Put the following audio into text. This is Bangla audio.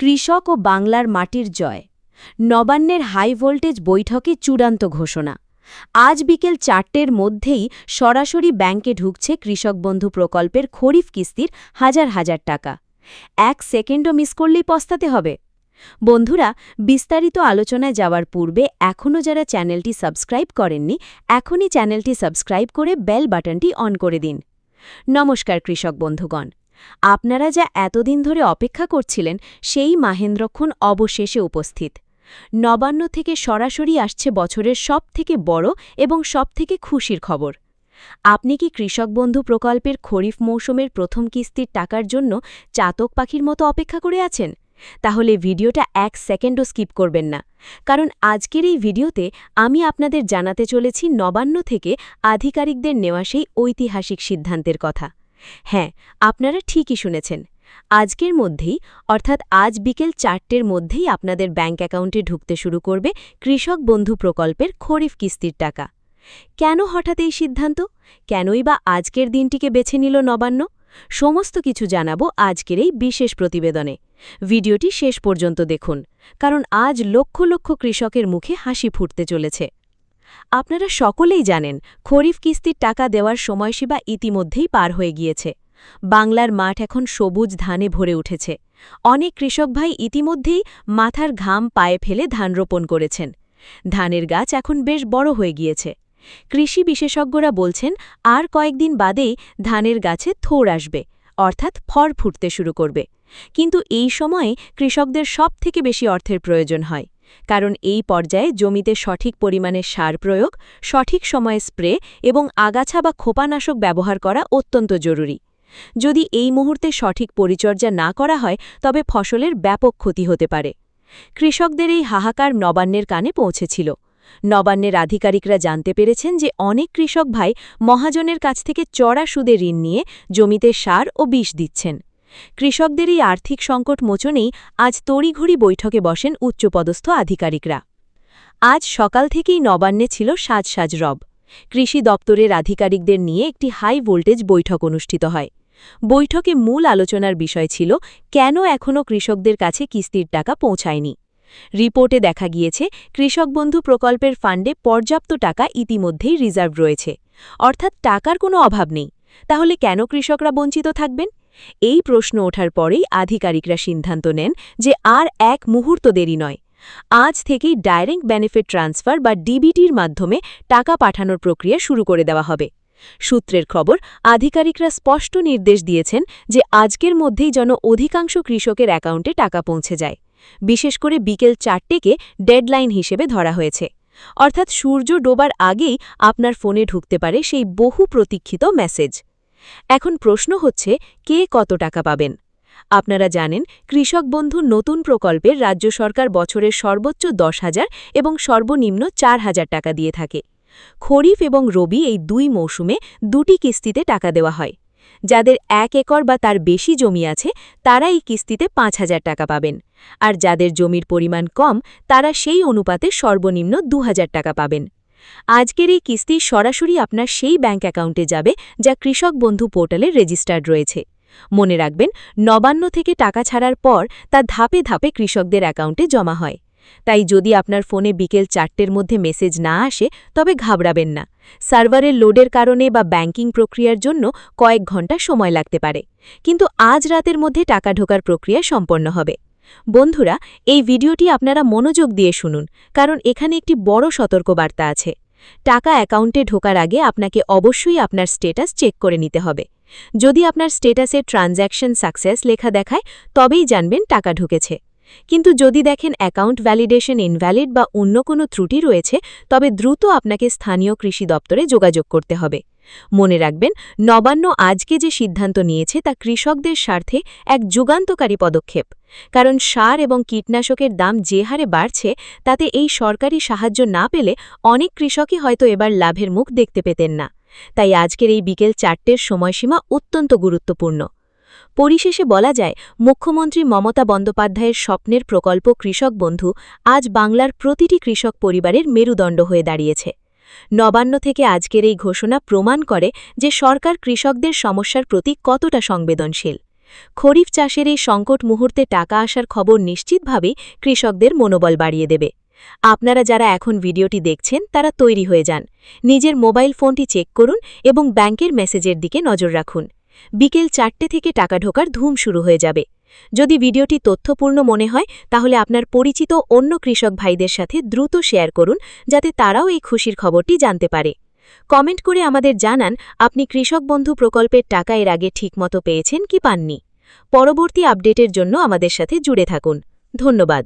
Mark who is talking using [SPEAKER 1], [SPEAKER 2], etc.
[SPEAKER 1] কৃষক ও বাংলার মাটির জয়। নবান্নের হাই ভোল্টেজ বৈঠকে চূড়ান্ত ঘোষণা। আজ বিকেল ৪টের মধ্যেই সরাসরি ব্যাংকে ঢুকছে কৃষক বন্ধু প্রকল্পের খরিফ কিস্তির হাজার হাজার টাকা। ১ সেকেন্ডও মিস করলেই পস্তাতে হবে। বন্ধুরা, বিস্তারিত আলোচনায় যাওয়ার পূর্বে এখনও যারা চ্যানেলটি সাবস্ক্রাইব করেননি, এখনই চ্যানেলটি সাবস্ক্রাইব করে বেল বাটনটি অন করে দিন। নমস্কার কৃষক বন্ধুগণ, আপনারা যা এতদিন ধরে অপেক্ষা করছিলেন সেই মাহেন্দ্রক্ষণ অবশেষে উপস্থিত। নবান্ন থেকে সরাসরি আসছে বছরের সবথেকে বড় এবং সবথেকে খুশির খবর। আপনি কি কৃষক বন্ধু প্রকল্পের খরিফ মৌসুমের প্রথম কিস্তির টাকার জন্য চাতক পাখির মতো অপেক্ষা করে আছেন? তাহলে ভিডিওটা ১ সেকেন্ডও স্কিপ করবেন না, কারণ আজকের এই ভিডিওতে আমি আপনাদের জানাতে চলেছি নবান্ন থেকে আধিকারিকদের নেওয়া সেই ঐতিহাসিক সিদ্ধান্তের কথা। হ্যাঁ, আপনারা ঠিকই শুনেছেন। আজকের মধ্যেই, অর্থাৎ আজ বিকেল ৪টের মধ্যেই আপনাদের ব্যাংক অ্যাকাউন্টে ঢুকতে শুরু করবে কৃষক বন্ধু প্রকল্পের খরিফ কিস্তির টাকা। কেন হঠাৎ এই সিদ্ধান্ত? কেনই বা আজকের দিনটিকে বেছে নিল নবান্ন? সমস্ত কিছু জানাবো আজকের এই বিশেষ প্রতিবেদনে। ভিডিওটি শেষ পর্যন্ত দেখুন, কারণ আজ লক্ষ লক্ষ কৃষকের মুখে হাসি ফুটতে চলেছে। আপনারা সকলেই জানেন, খরিফ কিস্তির টাকা দেওয়ার সময়সীমা ইতিমধ্যেই পার হয়ে গিয়েছে। বাংলার মাঠ এখন সবুজ ধানে ভরে উঠেছে। অনেক কৃষক ভাই ইতিমধ্যেই মাথার ঘাম পায়ে ফেলে ধান রোপণ করেছেন। ধানের গাছ এখন বেশ বড় হয়ে গিয়েছে। কৃষি বিশেষজ্ঞরা বলছেন, আর কয়েকদিন বাদেই ধানের গাছে থোড় আসবে, অর্থাৎ ফর ফুটতে শুরু করবে। কিন্তু এই সময়ে কৃষকদের সবথেকে বেশি অর্থের প্রয়োজন হয়, কারণ এই পর্যায়ে জমিতে সঠিক পরিমাণে সার প্রয়োগ, সঠিক সময়ে স্প্রে এবং আগাছা বা খোপানাশক ব্যবহার করা অত্যন্ত জরুরি। যদি এই মুহূর্তে সঠিক পরিচর্যা না করা হয়, তবে ফসলের ব্যাপক ক্ষতি হতে পারে। কৃষকদের এই হাহাকার নবান্নের কানে পৌঁছেছিল। নবান্নের আধিকারিকরা জানতে পেরেছেন যে অনেক কৃষক ভাই মহাজনের কাছ থেকে চড়া সুদে ঋণ নিয়ে জমিতে সার ও বিষ দিচ্ছেন। কৃষকদের এই আর্থিক সংকট মোচনেই আজ তড়িঘড়ি বৈঠকে বসেন উচ্চপদস্থ আধিকারিকরা। আজ সকাল থেকেই নবান্নে ছিল সাজ রব। কৃষি দপ্তরের আধিকারিকদের নিয়ে একটি হাই ভোল্টেজ বৈঠক অনুষ্ঠিত হয়। বৈঠকে মূল আলোচনার বিষয় ছিল কেন এখনও কৃষকদের কাছে কিস্তির টাকা পৌঁছায়নি। রিপোর্টে দেখা গিয়েছে, কৃষক বন্ধু প্রকল্পের ফান্ডে পর্যাপ্ত টাকা ইতিমধ্যেই রিজার্ভ রয়েছে, অর্থাৎ টাকার কোনো অভাব নেই। তাহলে কেন কৃষকরা বঞ্চিত থাকবেন? এই প্রশ্ন ওঠার পরেই আধিকারিকরা সিদ্ধান্ত নেন যে আর এক মুহূর্ত দেরি নয়। আজ থেকেই ডাইরেক্ট বেনিফিট ট্রান্সফার বা ডিবিটির মাধ্যমে টাকা পাঠানোর প্রক্রিয়া শুরু করে দেওয়া হবে। সূত্রের খবর, আধিকারিকরা স্পষ্ট নির্দেশ দিয়েছেন যে আজকের মধ্যেই যেন অধিকাংশ কৃষকের অ্যাকাউন্টে টাকা পৌঁছে যায়। বিশেষ করে বিকেল ৪টেকে ডেডলাইন হিসেবে ধরা হয়েছে, অর্থাৎ সূর্য ডোবার আগেই আপনার ফোনে ঢুকতে পারে সেই বহু প্রতীক্ষিত মেসেজ। এখন প্রশ্ন হচ্ছে, কে কত টাকা পাবেন? আপনারা জানেন, কৃষক বন্ধু নতুন প্রকল্পের রাজ্য সরকার বছরের সর্বোচ্চ ১০,০০০ এবং সর্বনিম্ন ৪,০০০ টাকা দিয়ে থাকে। খরিফ এবং রবি এই দুই মৌসুমে দুটি কিস্তিতে টাকা দেওয়া হয়। যাদের ১ একর বা তার বেশি জমি আছে, তারা এই কিস্তিতে ৫,০০০ টাকা পাবেন, আর যাদের জমির পরিমাণ কম, তারা সেই অনুপাতে সর্বনিম্ন ২,০০০ টাকা পাবেন। আজকের এই কিস্তি সরাসরি আপনার সেই ব্যাংক অ্যাকাউন্টে যাবে যা কৃষক বন্ধু পোর্টালে রেজিস্টার্ড রয়েছে। মনে রাখবেন, নবান্ন থেকে টাকা ছাড়ার পর তা ধাপে ধাপে কৃষকদের অ্যাকাউন্টে জমা হয়। তাই যদি আপনার ফোনে বিকেল ৪টের মধ্যে মেসেজ না আসে, তবে ঘাবড়াবেন না। সার্ভারের লোডের কারণে বা ব্যাংকিং প্রক্রিয়ার জন্য কয়েক ঘন্টা সময় লাগতে পারে, কিন্তু আজ রাতের মধ্যে টাকা ঢোকার প্রক্রিয়া সম্পন্ন হবে। বন্ধুরা, এই ভিডিওটি আপনারা মনোযোগ দিয়ে শুনুন, কারণ এখানে একটি বড় সতর্কবার্তা আছে। টাকা অ্যাকাউন্টে ঢোকার আগে আপনাকে অবশ্যই আপনার স্ট্যাটাস চেক করে নিতে হবে। যদি আপনার স্ট্যাটাসে ট্রানজ্যাকশন সাকসেস লেখা দেখায়, তবেই জানবেন টাকা ঢুকেছে। কিন্তু যদি দেখেন অ্যাকাউন্ট ভ্যালিডেশন ইনভ্যালিড বা অন্য কোনো ত্রুটি রয়েছে, তবে দ্রুত আপনাকে স্থানীয় কৃষি দপ্তরে যোগাযোগ করতে হবে। মনে রাখবেন, নবান্ন আজকে যে সিদ্ধান্ত নিয়েছে তা কৃষকদের স্বার্থে এক যুগান্তকারী পদক্ষেপ। কারণ সার এবং কীটনাশকের দাম যে হারে বাড়ছে, তাতে এই সরকারি সাহায্য না পেলে অনেক কৃষকই হয়তো এবার লাভের মুখ দেখতে পেতেন না। তাই আজকের এই বিকেল ৪টের সময়সীমা অত্যন্ত গুরুত্বপূর্ণ। পরিশেষে বলা যায়, মুখ্যমন্ত্রী মমতা বন্দ্যোপাধ্যায়ের স্বপ্নের প্রকল্প কৃষক বন্ধু আজ বাংলার প্রতিটি কৃষক পরিবারের মেরুদণ্ড হয়ে দাঁড়িয়েছে। নবান্ন থেকে আজকের এই ঘোষণা প্রমাণ করে যে সরকার কৃষকদের সমস্যার প্রতি কতটা সংবেদনশীল। খরিফ চাষের এই সংকট মুহূর্তে টাকা আসার খবর নিশ্চিতভাবেই কৃষকদের মনোবল বাড়িয়ে দেবে। আপনারা যারা এখন ভিডিওটি দেখছেন তারা তৈরি হয়ে যান, নিজের মোবাইল ফোনটি চেক করুন এবং ব্যাংকের মেসেজের দিকে নজর রাখুন। বিকেল 4টে থেকে টাকা ঢোকার ধুম শুরু হয়ে যাবে। যদি ভিডিওটি তথ্যপূর্ণ মনে হয় তাহলে আপনার পরিচিত অন্য কৃষক ভাইদের সাথে দ্রুত শেয়ার করুন, যাতে তারাও এই খুশির খবরটি জানতে পারে। কমেন্ট করে আমাদের জানান আপনি কৃষক বন্ধু প্রকল্পের টাকা এর আগে ঠিকমতো পেয়েছেন কি পাননি। পরবর্তী আপডেটের জন্য আমাদের সাথে জুড়ে থাকুন। ধন্যবাদ।